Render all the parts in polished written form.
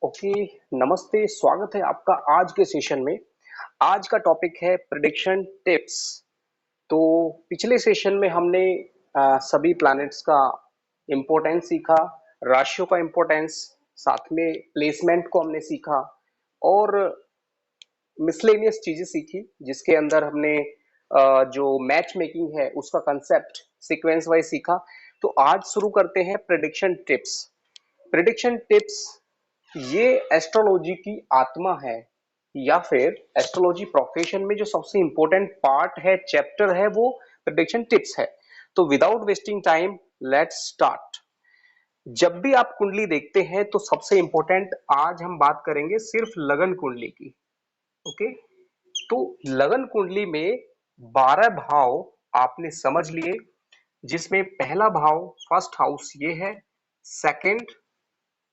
Okay. नमस्ते, स्वागत है आपका आज के सेशन में। आज का टॉपिक है प्रिडिक्शन टिप्स। तो पिछले सेशन में हमने सभी प्लैनेट्स का इम्पोर्टेंस सीखा, राशियों का इम्पोर्टेंस, साथ में प्लेसमेंट को हमने सीखा और मिसलेनियस चीजें सीखी, जिसके अंदर हमने जो मैच मेकिंग है उसका कंसेप्ट सीक्वेंस वाइज सीखा। तो आज शुरू करते हैं प्रिडिक्शन टिप्स। प्रिडिक्शन टिप्स ये एस्ट्रोलॉजी की आत्मा है, या फिर एस्ट्रोलॉजी प्रोफेशन में जो सबसे इंपॉर्टेंट पार्ट है, चैप्टर है, वो प्रेडिक्शन टिप्स है। तो without wasting time, let's start. जब भी आप कुंडली देखते हैं तो सबसे इंपॉर्टेंट आज हम बात करेंगे सिर्फ लगन कुंडली की। ओके। तो लगन कुंडली में 12 भाव आपने समझ लिए, जिसमें पहला भाव फर्स्ट हाउस ये है, second,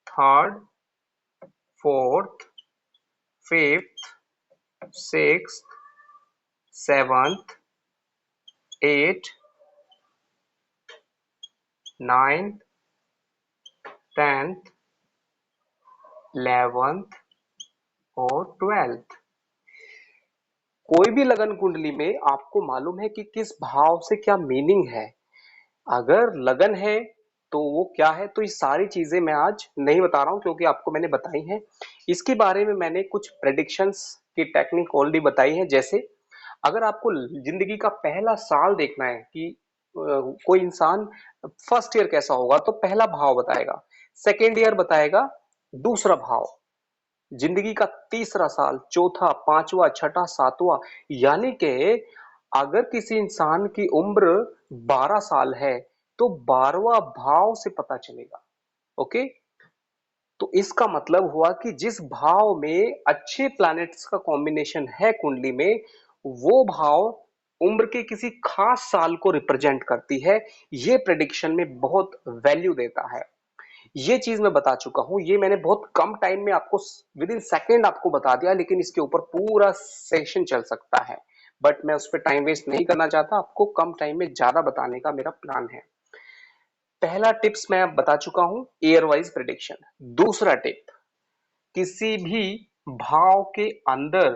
third, fourth, fifth, sixth, seventh, eight, ninth, tenth, 11th और 12th। कोई भी लगन कुंडली में आपको मालूम है कि किस भाव से क्या मीनिंग है। अगर लगन है तो वो क्या है, तो ये सारी चीजें मैं आज नहीं बता रहा हूं, क्योंकि आपको मैंने बताई हैं। इसके बारे में मैंने कुछ प्रेडिक्शंस की टेक्निक ऑलरेडी बताई है। जैसे अगर आपको जिंदगी का पहला साल देखना है कि कोई इंसान फर्स्ट ईयर कैसा होगा, तो पहला भाव बताएगा, सेकेंड ईयर बताएगा दूसरा भाव, जिंदगी का तीसरा साल, चौथा, पांचवा, छठा, सातवां। यानी कि अगर किसी इंसान की उम्र 12 साल है तो 12वां भाव से पता चलेगा। ओके। तो इसका मतलब हुआ कि जिस भाव में अच्छे प्लैनेट्स का कॉम्बिनेशन है कुंडली में, वो भाव उम्र के किसी खास साल को रिप्रेजेंट करती है। ये प्रेडिक्शन में बहुत वैल्यू देता है। ये चीज मैं बता चुका हूं, ये मैंने बहुत कम टाइम में आपको विद इन सेकेंड आपको बता दिया, लेकिन इसके ऊपर पूरा सेशन चल सकता है। बट मैं उस पर टाइम वेस्ट नहीं करना चाहता, आपको कम टाइम में ज्यादा बताने का मेरा प्लान है। पहला टिप्स मैं अब बता चुका हूं, ईयर वाइज प्रिडिक्शन। दूसरा टिप, किसी भी भाव के अंदर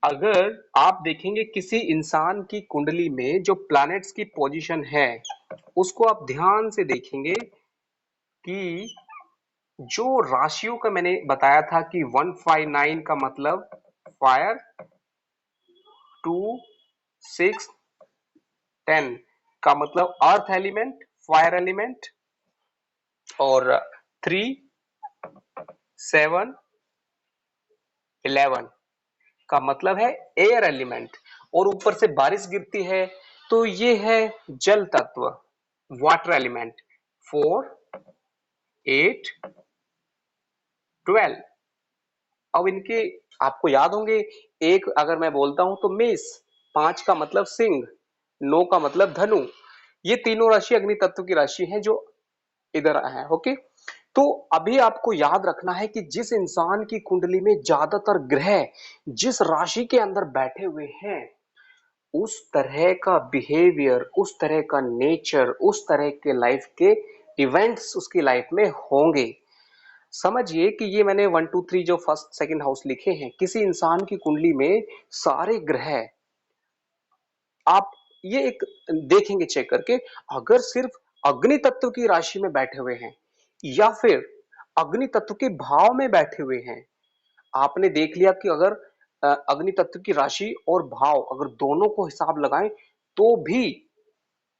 अगर आप देखेंगे किसी इंसान की कुंडली में जो प्लैनेट्स की पोजीशन है, उसको आप ध्यान से देखेंगे कि जो राशियों का मैंने बताया था कि 159 का मतलब फायर, 2, 6, 10 का मतलब अर्थ एलिमेंट, फायर एलिमेंट, और 3, 7, 11 का मतलब है एयर एलिमेंट, और ऊपर से बारिश गिरती है तो ये है जल तत्व, वाटर एलिमेंट। 4, 8, 12। अब इनके आपको याद होंगे, एक अगर मैं बोलता हूं तो मेष, 5 का मतलब सिंह, 9 का मतलब धनु। ये तीनों राशि अग्नि तत्व की राशि है जो इधर है। ओके। तो अभी आपको याद रखना है कि जिस इंसान की कुंडली में ज्यादातर ग्रह जिस राशि के अंदर बैठे हुए हैं, उस तरह का बिहेवियर, उस तरह का नेचर, उस तरह के लाइफ के इवेंट्स उसकी लाइफ में होंगे। समझिए कि ये मैंने 1 2 3 जो फर्स्ट सेकंड हाउस लिखे हैं, किसी इंसान की कुंडली में सारे ग्रह आप ये एक देखेंगे चेक करके, अगर सिर्फ अग्नि तत्व की राशि में बैठे हुए हैं या फिर अग्नि तत्व के भाव में बैठे हुए हैं, आपने देख लिया कि अगर अग्नि तत्व की राशि और भाव अगर दोनों को हिसाब लगाएं तो भी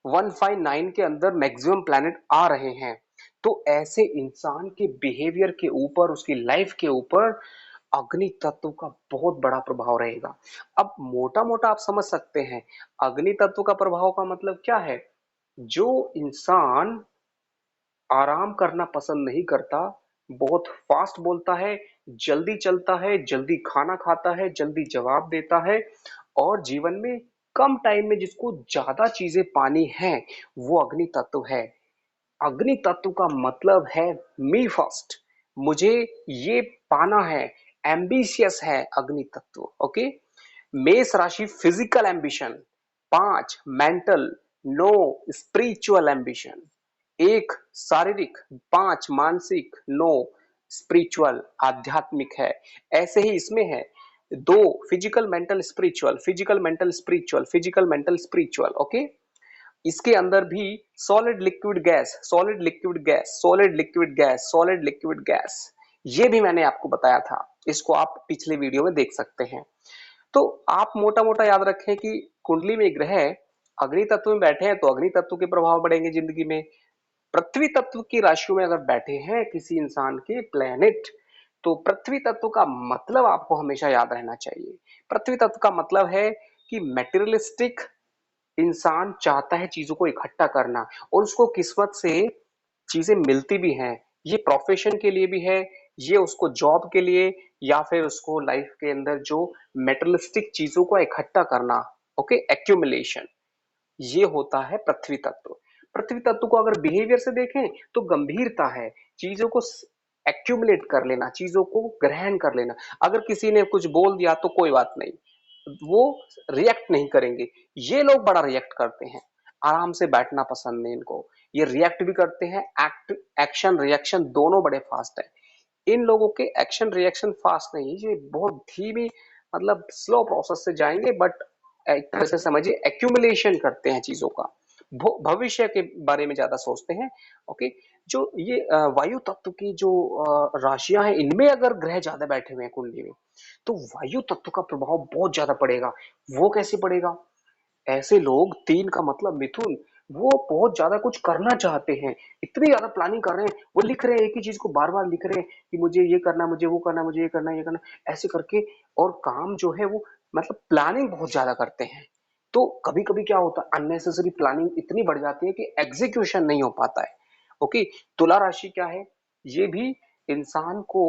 159 के अंदर मैक्सिमम प्लैनेट आ रहे हैं। तो ऐसे इंसान के बिहेवियर के ऊपर, उसकी लाइफ के ऊपर अग्नि तत्व का बहुत बड़ा प्रभाव रहेगा। अब मोटा मोटा आप समझ सकते हैं, अग्नि तत्व का प्रभाव का मतलब क्या है। जो इंसान आराम करना पसंद नहीं करता, बहुत फास्ट बोलता है, जल्दी चलता है, जल्दी खाना खाता है, जल्दी जवाब देता है, और जीवन में कम टाइम में जिसको ज्यादा चीजें पानी है, वो अग्नि तत्व है। अग्नि तत्व का मतलब है मी फर्स्ट, मुझे ये पाना है, एम्बिशियस है अग्नि तत्व। ओके। मेष राशि physical ambition, 5 mental, 9 spiritual ambition, 1 शारीरिक, 5 मानसिक, 9 स्पिरिचुअल, आध्यात्मिक है। ऐसे ही इसमें है दो, physical mental spiritual, physical mental spiritual, physical mental spiritual. Okay, इसके अंदर भी solid liquid gas, solid liquid gas, solid liquid gas, solid liquid gas, ये भी मैंने आपको बताया था। इसको आप पिछले वीडियो में देख सकते हैं। तो आप मोटा मोटा याद रखें कि कुंडली में ग्रह अग्नि तत्व में बैठे हैं तो अग्नि तत्व के प्रभाव बढ़ेंगे जिंदगी में। पृथ्वी तत्व की राशियों में अगर बैठे हैं किसी इंसान के प्लेनेट, तो पृथ्वी तत्व का मतलब आपको हमेशा याद रहना चाहिए। पृथ्वी तत्व का मतलब है कि मेटेरियलिस्टिक इंसान चाहता है चीजों को इकट्ठा करना, और उसको किस्मत से चीजें मिलती भी हैं। ये प्रोफेशन के लिए भी है, ये उसको जॉब के लिए, या फिर उसको लाइफ के अंदर जो मेटेरियलिस्टिक चीजों को इकट्ठा करना, ओके, एक्यूमुलेशन, ये होता है पृथ्वी तत्व। पृथ्वी तत्व को अगर बिहेवियर से देखें तो गंभीरता है, चीजों को एक्यूमुलेट कर लेना, चीजों को ग्रहण कर लेना। अगर किसी ने कुछ बोल दिया तो कोई बात नहीं, वो रिएक्ट नहीं करेंगे। ये लोग बड़ा रिएक्ट करते हैं, आराम से बैठना पसंद नहीं इनको। ये रिएक्ट भी करते हैं, एक्ट एक्शन रिएक्शन दोनों बड़े फास्ट है। इन लोगों के एक्शन रिएक्शन फास्ट नहीं, ये बहुत धीमी, मतलब स्लो प्रोसेस से जाएंगे, बट एक तरह से समझिए एक्यूमुलेशन करते हैं चीजों का, भविष्य के बारे में ज्यादा सोचते हैं। ओके, जो ये वायु तत्व की जो राशियां हैं, इनमें अगर ग्रह ज्यादा बैठे हुए हैं कुंडली में, तो वायु तत्व का प्रभाव बहुत ज्यादा पड़ेगा। वो कैसे पड़ेगा? ऐसे लोग, तीन का मतलब मिथुन, वो बहुत ज्यादा कुछ करना चाहते हैं, इतनी ज्यादा प्लानिंग कर रहे हैं, वो लिख रहे हैं, एक ही चीज को बार बार लिख रहे हैं कि मुझे ये करना, मुझे वो करना, मुझे ये करना, ये करना, ऐसे करके। और काम जो है वो, मतलब प्लानिंग बहुत ज्यादा करते हैं। तो कभी कभी क्या होता है, अननेसेसरी प्लानिंग इतनी बढ़ जाती है कि एग्जीक्यूशन नहीं हो पाता है। ओके, तुला राशि क्या है? ये भी इंसान को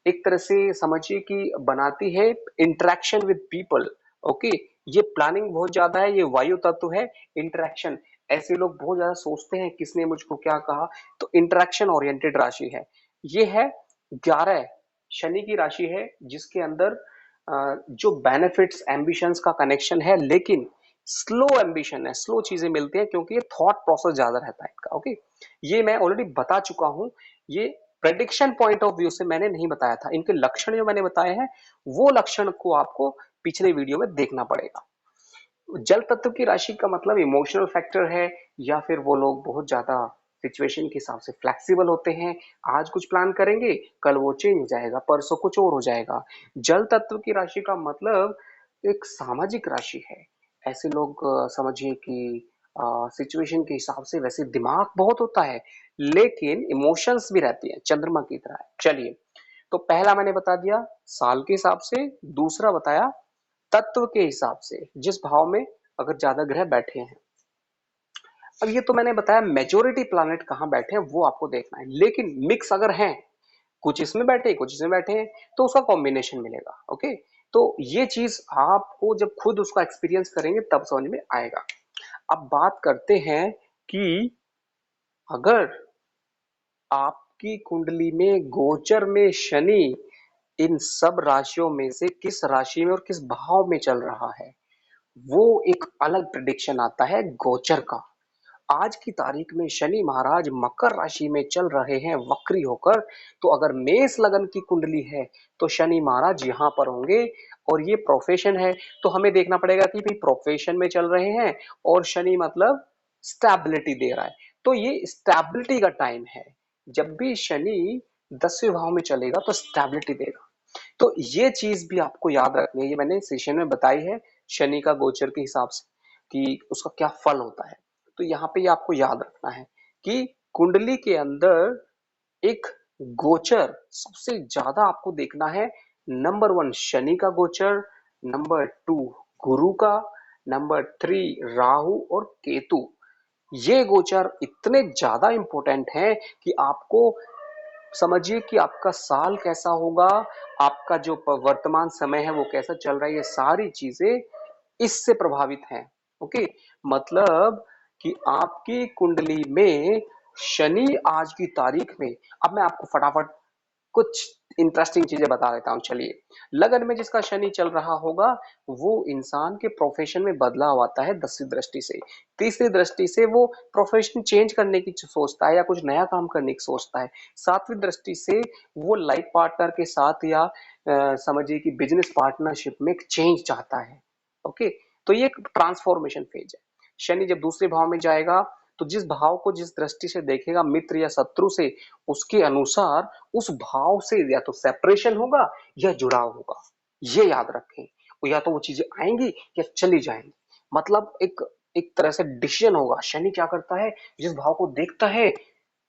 एक तरह से समझिए कि बनाती है इंटरेक्शन विद पीपल। ओके, ये प्लानिंग बहुत ज्यादा है, ये वायु तत्व है। इंटरेक्शन, ऐसे लोग बहुत ज्यादा सोचते हैं किसने मुझको क्या कहा, तो इंटरेक्शन ओरिएंटेड राशि है। ये है 11, शनि की राशि है, जिसके अंदर जो बेनिफिट्स एम्बिशंस का कनेक्शन है, लेकिन स्लो एम्बिशन है, स्लो चीजें मिलती है, क्योंकि ये थॉट प्रोसेस ज्यादा रहता है इनका। ओके, ये मैं ऑलरेडी बता चुका हूं। ये प्रेडिक्शन पॉइंट ऑफ व्यू से मैंने नहीं बताया था, इनके लक्षण जो मैंने बताए हैं, वो लक्षण को आपको पिछले वीडियो में देखना पड़ेगा। जल तत्व की राशि का मतलब इमोशनल फैक्टर है, या फिर वो लोग बहुत ज्यादा सिचुएशन के हिसाब से फ्लेक्सिबल होते हैं। आज कुछ प्लान करेंगे, कल वो चेंज हो जाएगा, परसों कुछ और हो जाएगा। जल तत्व की राशि का मतलब एक सामाजिक राशि है। ऐसे लोग समझिए कि सिचुएशन के हिसाब से, वैसे दिमाग बहुत होता है, लेकिन इमोशंस भी रहती है, चंद्रमा की तरह। चलिए, तो पहला मैंने बता दिया साल के हिसाब से, दूसरा बताया तत्व के हिसाब से, जिस भाव में अगर ज्यादा ग्रह बैठे हैं। अब ये तो मैंने बताया मेजोरिटी प्लैनेट कहाँ बैठे हैं वो आपको देखना है, लेकिन मिक्स अगर हैं, कुछ इसमें बैठे कुछ इसमें बैठे हैं, तो उसका कॉम्बिनेशन मिलेगा। ओके, तो ये चीज आपको जब खुद उसका एक्सपीरियंस करेंगे तब समझ में आएगा। अब बात करते हैं कि अगर आपकी कुंडली में गोचर में शनि इन सब राशियों में से किस राशि में और किस भाव में चल रहा है, वो एक अलग प्रिडिक्शन आता है गोचर का। आज की तारीख में शनि महाराज मकर राशि में चल रहे हैं वक्री होकर, तो अगर मेष लगन की कुंडली है तो शनि महाराज यहाँ पर होंगे। और ये प्रोफेशन है, तो हमें देखना पड़ेगा कि भाई प्रोफेशन में चल रहे हैं, और शनि मतलब स्टेबिलिटी दे रहा है, तो ये स्टेबिलिटी का टाइम है। जब भी शनि 10वें भाव में चलेगा तो स्टेबिलिटी देगा। तो ये चीज भी आपको याद रखनी है, ये मैंने सेशन में बताई है शनि का गोचर के हिसाब से कि उसका क्या फल होता है। तो यहाँ पे ये आपको याद रखना है कि कुंडली के अंदर एक गोचर सबसे ज्यादा आपको देखना है। नंबर 1 शनि का गोचर, नंबर 2 गुरु का, नंबर 3 राहु और केतु। ये गोचर इतने ज्यादा इंपॉर्टेंट हैं कि आपको समझिए कि आपका साल कैसा होगा, आपका जो वर्तमान समय है वो कैसा चल रहा है, ये सारी चीजें इससे प्रभावित हैं। ओके, मतलब कि आपकी कुंडली में शनि आज की तारीख में, अब मैं आपको फटाफट कुछ इंटरेस्टिंग चीजें बता देता हूँ चलिए। लगन में जिसका शनि चल रहा होगा वो इंसान के प्रोफेशन में बदलाव आता है 10वीं दृष्टि से। तीसरी दृष्टि से वो प्रोफेशन चेंज करने की सोचता है या कुछ नया काम करने की सोचता है। 7वीं दृष्टि से वो लाइफ पार्टनर के साथ या समझिए कि बिजनेस पार्टनरशिप में एक चेंज चाहता है। ओके, तो ये एक ट्रांसफॉर्मेशन फेज है। शनि जब दूसरे भाव में जाएगा तो जिस भाव को जिस दृष्टि से देखेगा मित्र या शत्रु से, उसके अनुसार उस भाव से या तो सेपरेशन होगा या जुड़ाव होगा। ये याद रखें, या तो वो चीजें आएंगी या चली जाएंगी। मतलब एक एक तरह से डिसीजन होगा। शनि क्या करता है, जिस भाव को देखता है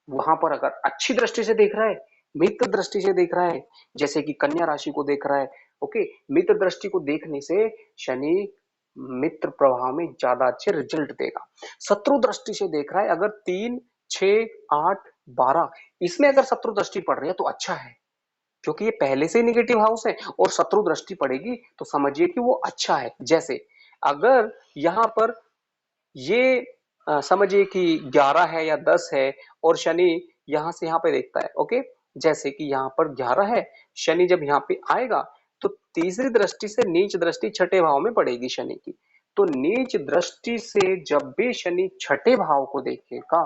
वहां पर अगर अच्छी दृष्टि से देख रहा है, मित्र दृष्टि से देख रहा है, जैसे कि कन्या राशि को देख रहा है, ओके, मित्र दृष्टि को देखने से शनि मित्र प्रभाव में ज्यादा अच्छे रिजल्ट देगा। शत्रु दृष्टि से देख रहा है, अगर 3, 6, 8, 12 इसमें अगर शत्रु दृष्टि पड़ रही है तो अच्छा है, क्योंकि ये पहले से ही निगेटिव हाउस है और शत्रु दृष्टि पड़ेगी तो समझिए कि वो अच्छा है। जैसे अगर यहाँ पर ये समझिए कि 11 है या 10 है और शनि यहां से यहां पे देखता है, ओके, जैसे कि यहाँ पर 11 है, शनि जब यहाँ पे आएगा तो तीसरी दृष्टि से नीच दृष्टि छठे भाव में पड़ेगी शनि की। तो नीच दृष्टि से जब भी शनि छठे भाव को देखेगा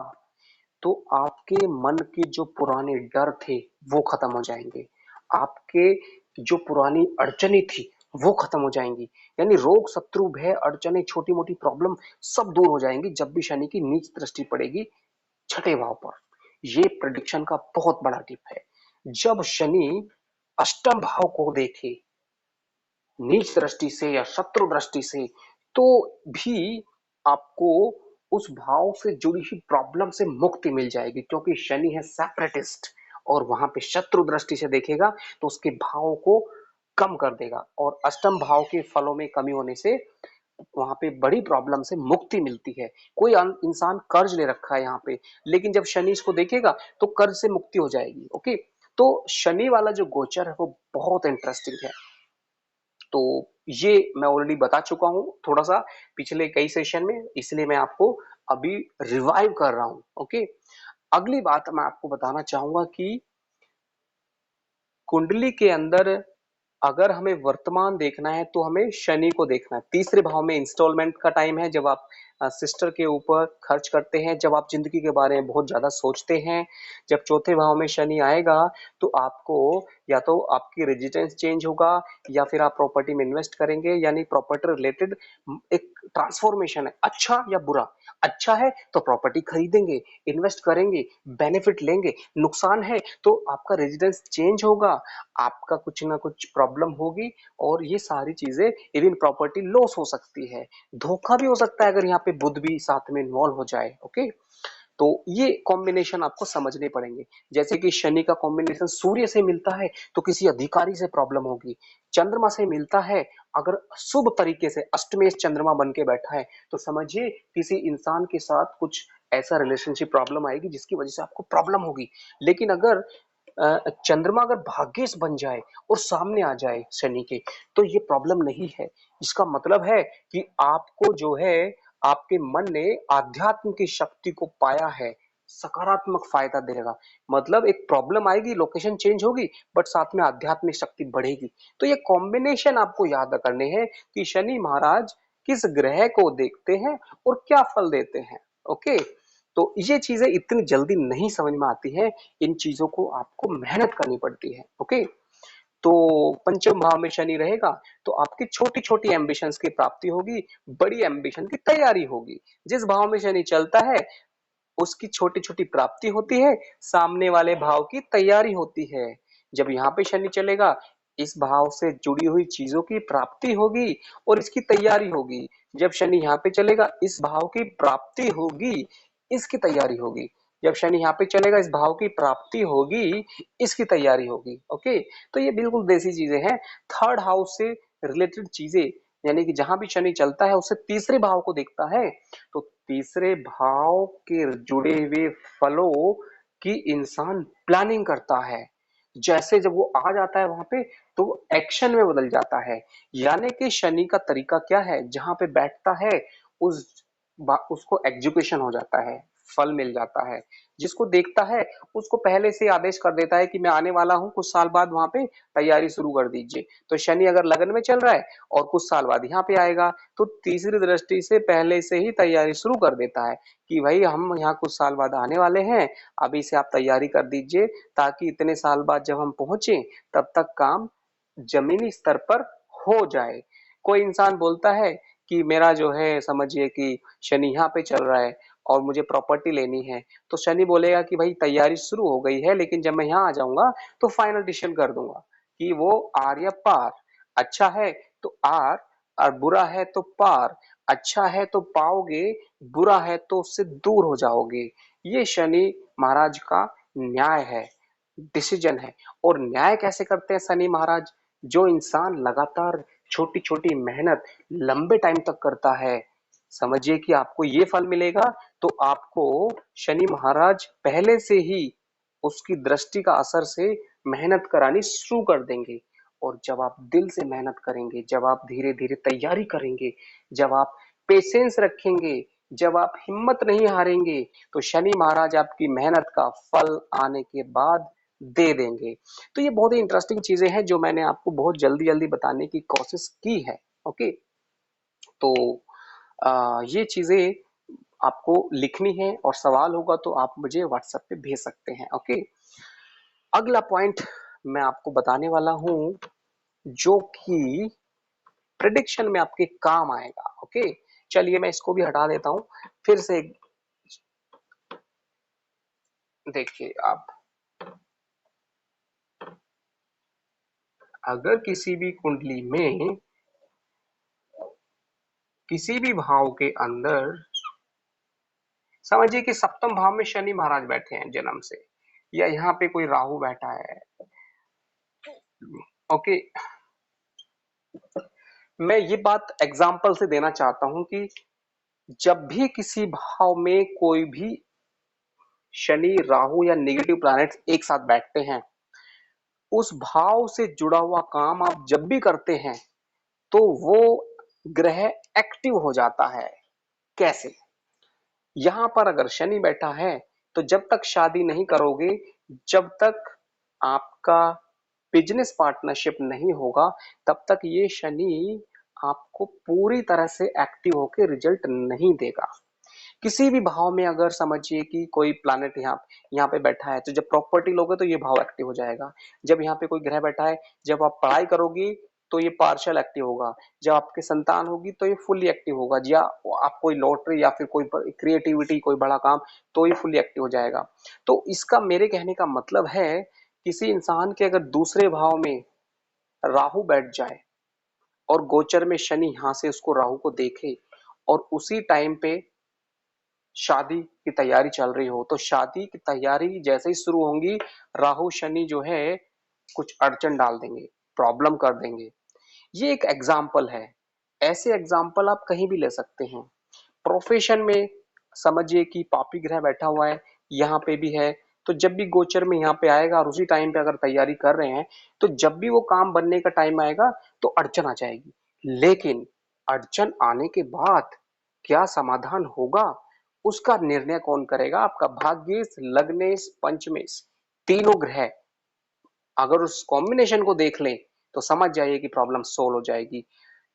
तो आपके मन के जो पुराने डर थे वो खत्म हो जाएंगे। आपके जो पुरानी अड़चने थी वो खत्म हो जाएंगी। यानी रोग शत्रु भय अड़चने छोटी मोटी प्रॉब्लम सब दूर हो जाएंगी जब भी शनि की नीच दृष्टि पड़ेगी छठे भाव पर। ये प्रेडिक्शन का बहुत बड़ा टिप है। जब शनि अष्टम भाव को देखे नीच दृष्टि से या शत्रु दृष्टि से तो भी आपको उस भाव से जुड़ी हुई प्रॉब्लम से मुक्ति मिल जाएगी, क्योंकि शनि है सेपरेटिस्ट और वहां पे शत्रु दृष्टि से देखेगा तो उसके भाव को कम कर देगा और अष्टम भाव के फलों में कमी होने से वहां पे बड़ी प्रॉब्लम से मुक्ति मिलती है। कोई इंसान कर्ज ले रखा है यहाँ पे, लेकिन जब शनि इसको देखेगा तो कर्ज से मुक्ति हो जाएगी। ओके, तो शनि वाला जो गोचर है वो बहुत इंटरेस्टिंग है। तो ये मैं ऑलरेडी बता चुका हूं थोड़ा सा पिछले कई सेशन में, इसलिए मैं आपको अभी रिवाइव कर रहा हूं। ओके, अगली बात मैं आपको बताना चाहूंगा कि कुंडली के अंदर अगर हमें वर्तमान देखना है तो हमें शनि को देखना है। तीसरे भाव में इंस्टॉलमेंट का टाइम है, जब आप सिस्टर के ऊपर खर्च करते हैं, जब आप जिंदगी के बारे में बहुत ज्यादा सोचते हैं। जब चौथे भाव में शनि आएगा तो आपको या तो आपकी रेजिडेंस चेंज होगा या फिर आप प्रॉपर्टी में इन्वेस्ट करेंगे, यानी प्रॉपर्टी रिलेटेड एक ट्रांसफॉर्मेशन है। अच्छा या बुरा, अच्छा है तो प्रॉपर्टी खरीदेंगे, इन्वेस्ट करेंगे, बेनिफिट लेंगे। नुकसान है तो आपका रेजिडेंस चेंज होगा, आपका कुछ ना कुछ प्रॉब्लम होगी और ये सारी चीजें, इवन प्रॉपर्टी लॉस हो सकती है, धोखा भी हो सकता है अगर यहाँ पे बुध भी साथ में इन्वॉल्व हो जाए। ओके, तो ये कॉम्बिनेशन आपको समझने पड़ेंगे। जैसे कि शनि का कॉम्बिनेशन सूर्य से मिलता है तो किसी अधिकारी से प्रॉब्लम होगी। चंद्रमा से मिलता है, अगर शुभ तरीके से अष्टमेश चंद्रमा बन के बैठा है तो समझिए किसी इंसान के साथ कुछ ऐसा रिलेशनशिप प्रॉब्लम आएगी जिसकी वजह से आपको प्रॉब्लम होगी। लेकिन अगर चंद्रमा अगर भाग्येश बन जाए और सामने आ जाए शनि के तो ये प्रॉब्लम नहीं है। इसका मतलब है कि आपको जो है आपके मन ने आध्यात्म की शक्ति को पाया है, सकारात्मक फायदा देगा। मतलब एक प्रॉब्लम आएगी, लोकेशन चेंज होगी, बट साथ में आध्यात्मिक शक्ति बढ़ेगी। तो ये कॉम्बिनेशन आपको याद करने हैं कि शनि महाराज किस ग्रह को देखते हैं और क्या फल देते हैं। ओके, तो ये चीजें इतनी जल्दी नहीं समझ में आती है, इन चीजों को आपको मेहनत करनी पड़ती है। ओके, तो पंचम भाव में शनि रहेगा तो आपकी छोटी छोटी एम्बिशंस की प्राप्ति होगी, बड़ी एम्बिशन की तैयारी होगी। जिस भाव में शनि चलता है उसकी छोटी छोटी प्राप्ति होती है, सामने वाले भाव की तैयारी होती है। जब यहाँ पे शनि चलेगा इस भाव से जुड़ी हुई चीजों की प्राप्ति होगी और इसकी तैयारी होगी। जब शनि यहाँ पे चलेगा इस भाव की प्राप्ति होगी, इसकी तैयारी होगी। जब शनि यहाँ पे चलेगा इस भाव की प्राप्ति होगी, इसकी तैयारी होगी। ओके, तो ये बिल्कुल देसी चीजें हैं। थर्ड हाउस से रिलेटेड चीजें, यानी कि जहां भी शनि चलता है उससे तीसरे भाव को देखता है तो तीसरे भाव के जुड़े हुए फलों की इंसान प्लानिंग करता है। जैसे जब वो आ जाता है वहां पे तो एक्शन में बदल जाता है। यानी कि शनि का तरीका क्या है, जहां पे बैठता है उस उसको एग्जीक्यूशन हो जाता है, फल मिल जाता है। जिसको देखता है उसको पहले से आदेश कर देता है कि मैं आने वाला हूं, कुछ साल बाद वहां पे तैयारी शुरू कर दीजिए। तो शनि अगर लगन में चल रहा है और कुछ साल बाद यहाँ पे आएगा, तो तीसरी दृष्टि से पहले से ही तैयारी शुरू कर देता है कि भाई हम यहाँ कुछ साल बाद आने वाले हैं, अभी से आप तैयारी कर दीजिए, ताकि इतने साल बाद जब हम पहुंचे तब तक काम जमीनी स्तर पर हो जाए। कोई इंसान बोलता है कि मेरा जो है समझिए कि शनि यहाँ पे चल रहा है और मुझे प्रॉपर्टी लेनी है, तो शनि बोलेगा कि भाई तैयारी शुरू हो गई है, लेकिन जब मैं यहाँ आ जाऊंगा तो फाइनल डिसीजन कर दूंगा कि वो आर या पार। अच्छा है तो आर, और बुरा है तो पार। अच्छा है तो पाओगे, बुरा है तो उससे दूर हो जाओगे। ये शनि महाराज का न्याय है, डिसीजन है। और न्याय कैसे करते हैं शनि महाराज? जो इंसान लगातार छोटी छोटी मेहनत लंबे टाइम तक करता है, समझिए कि आपको ये फल मिलेगा, तो आपको शनि महाराज पहले से ही उसकी दृष्टि का असर से मेहनत करानी शुरू कर देंगे। और जब आप दिल से मेहनत करेंगे, जब आप धीरे धीरे तैयारी करेंगे, जब आप पेशेंस रखेंगे, जब आप हिम्मत नहीं हारेंगे, तो शनि महाराज आपकी मेहनत का फल आने के बाद दे देंगे। तो ये बहुत ही इंटरेस्टिंग चीजें हैं जो मैंने आपको बहुत जल्दी जल्दी बताने की कोशिश की है। ओके, तो ये चीजें आपको लिखनी है और सवाल होगा तो आप मुझे व्हाट्सएप पे भेज सकते हैं। ओके, अगला पॉइंट मैं आपको बताने वाला हूं जो कि प्रिडिक्शन में आपके काम आएगा। ओके, चलिए मैं इसको भी हटा देता हूं, फिर से देखिए आप, अगर किसी भी कुंडली में किसी भी भाव के अंदर समझिए कि सप्तम भाव में शनि महाराज बैठे हैं जन्म से, या यहाँ पे कोई राहु बैठा है। ओके, मैं ये बात एग्जाम्पल से देना चाहता हूं कि जब भी किसी भाव में कोई भी शनि, राहु या नेगेटिव प्लैनेट्स एक साथ बैठते हैं, उस भाव से जुड़ा हुआ काम आप जब भी करते हैं तो वो ग्रह एक्टिव हो जाता है। कैसे? यहां पर अगर शनि बैठा है तो जब तक शादी नहीं करोगे, जब तक आपका बिजनेस पार्टनरशिप नहीं होगा, तब तक ये शनि आपको पूरी तरह से एक्टिव होकर रिजल्ट नहीं देगा। किसी भी भाव में अगर समझिए कि कोई प्लैनेट यहाँ यहाँ पे बैठा है, तो जब प्रॉपर्टी लोगे तो ये भाव एक्टिव हो जाएगा। जब यहाँ पे कोई ग्रह बैठा है, जब आप पढ़ाई करोगी तो ये पार्शियल एक्टिव होगा। जब आपकी संतान होगी तो ये फुल्ली एक्टिव होगा। या आप कोई लॉटरी या फिर कोई क्रिएटिविटी, कोई बड़ा काम, तो ये फुल्ली एक्टिव हो जाएगा। तो इसका मेरे कहने का मतलब है, किसी इंसान के अगर दूसरे भाव में राहु बैठ जाए और गोचर में शनि यहाँ से उसको राहु को देखे और उसी टाइम पे शादी की तैयारी चल रही हो, तो शादी की तैयारी जैसे ही शुरू होंगी, राहु शनि जो है कुछ अड़चन डाल देंगे, प्रॉब्लम कर देंगे। ये एक एग्जाम्पल है। ऐसे एग्जाम्पल आप कहीं भी ले सकते हैं। प्रोफेशन में समझिए कि पापी ग्रह बैठा हुआ है, यहाँ पे भी है, तो जब भी गोचर में यहाँ पे आएगा और उसी टाइम पे अगर तैयारी कर रहे हैं, तो जब भी वो काम बनने का टाइम आएगा तो अड़चन आ जाएगी। लेकिन अड़चन आने के बाद क्या समाधान होगा, उसका निर्णय कौन करेगा? आपका भाग्येश, लग्नेश, पंचमेश, तीनों ग्रह अगर उस कॉम्बिनेशन को देख लें तो समझ जाइए कि प्रॉब्लम सोल्व हो जाएगी।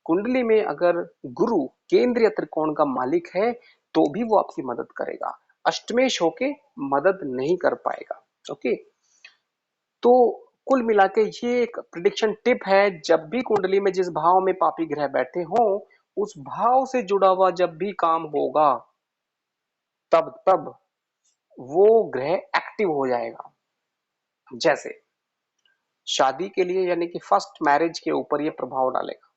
कुंडली में अगर गुरु केंद्रीय त्रिकोण का मालिक है तो भी वो आपकी मदद करेगा, अष्टमेश होके मदद नहीं कर पाएगा। ओके, तो कुल मिला के ये एक प्रिडिक्शन टिप है, जब भी कुंडली में जिस भाव में पापी ग्रह बैठे हों, उस भाव से जुड़ा हुआ जब भी काम होगा, तब तब वो ग्रह एक्टिव हो जाएगा। जैसे शादी के लिए यानी कि फर्स्ट मैरिज के ऊपर ये प्रभाव डालेगा।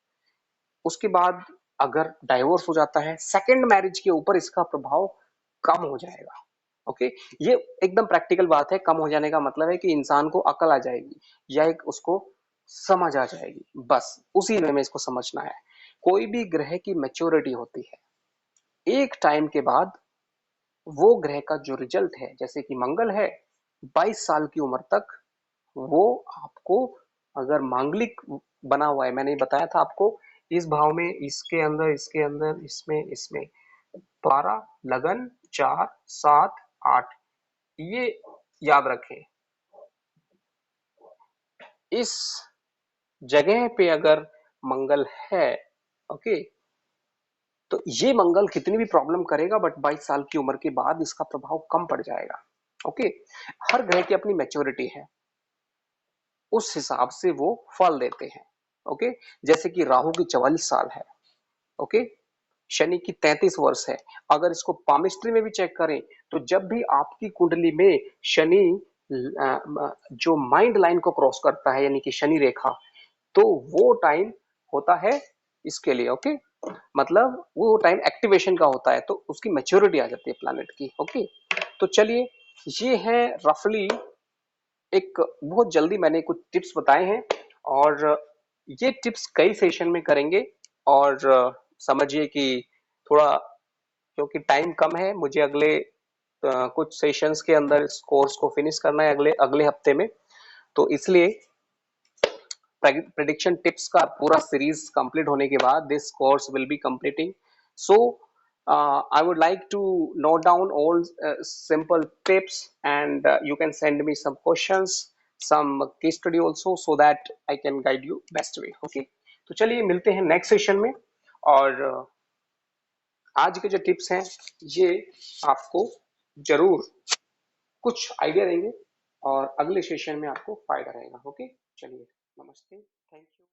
उसके बाद अगर डाइवोर्स हो जाता है, सेकंड मैरिज के ऊपर इसका प्रभाव कम हो जाएगा। ओके, ये एकदम प्रैक्टिकल बात है। कम हो जाने का मतलब है कि इंसान को अकल आ जाएगी या एक उसको समझ आ जाएगी, बस उसी में इसको समझना है। कोई भी ग्रह की मैच्योरिटी होती है, एक टाइम के बाद वो ग्रह का जो रिजल्ट है, जैसे कि मंगल है, 22 साल की उम्र तक वो आपको, अगर मांगलिक बना हुआ है, मैंने बताया था आपको, इस भाव में, इसके अंदर, इसके अंदर, इसमें, इसमें 12, लगन, 4, 7, 8, ये याद रखें, इस जगह पे अगर मंगल है, ओके, तो ये मंगल कितनी भी प्रॉब्लम करेगा बट 22 साल की उम्र के बाद इसका प्रभाव कम पड़ जाएगा। ओके, हर ग्रह की अपनी मैच्योरिटी है, उस हिसाब से वो फल देते हैं। ओके, जैसे कि राहु की 44 साल है, ओके, शनि की 33 वर्ष है। अगर इसको पामिस्ट्री में भी चेक करें तो जब भी आपकी कुंडली में शनि जो माइंड लाइन को क्रॉस करता है यानी कि शनि रेखा, तो वो टाइम होता है इसके लिए। ओके, मतलब वो टाइम एक्टिवेशन का होता है, तो उसकी मैच्योरिटी आ जाती है प्लैनेट की। ओके, तो चलिए, ये है रफली एक, बहुत जल्दी मैंने कुछ टिप्स बताए हैं, और ये टिप्स कई सेशन में करेंगे। और समझिए कि थोड़ा, क्योंकि टाइम कम है, मुझे अगले कुछ सेशंस के अंदर इस कोर्स को फिनिश करना है अगले अगले हफ्ते में, तो इसलिए प्रेडिक्शन टिप्स का पूरा सीरीज कंप्लीट होने के बाद this course will be completing. So I would like to note down all simple tips, and you can send me some questions, some case study also, so that I can guide you best way. Okay, तो चलिए मिलते हैं next session में, और आज के जो tips हैं ये आपको जरूर कुछ आइडिया देंगे और अगले सेशन में आपको फायदा रहेगा। ओके, चलिए, नमस्ते, थैंक यू।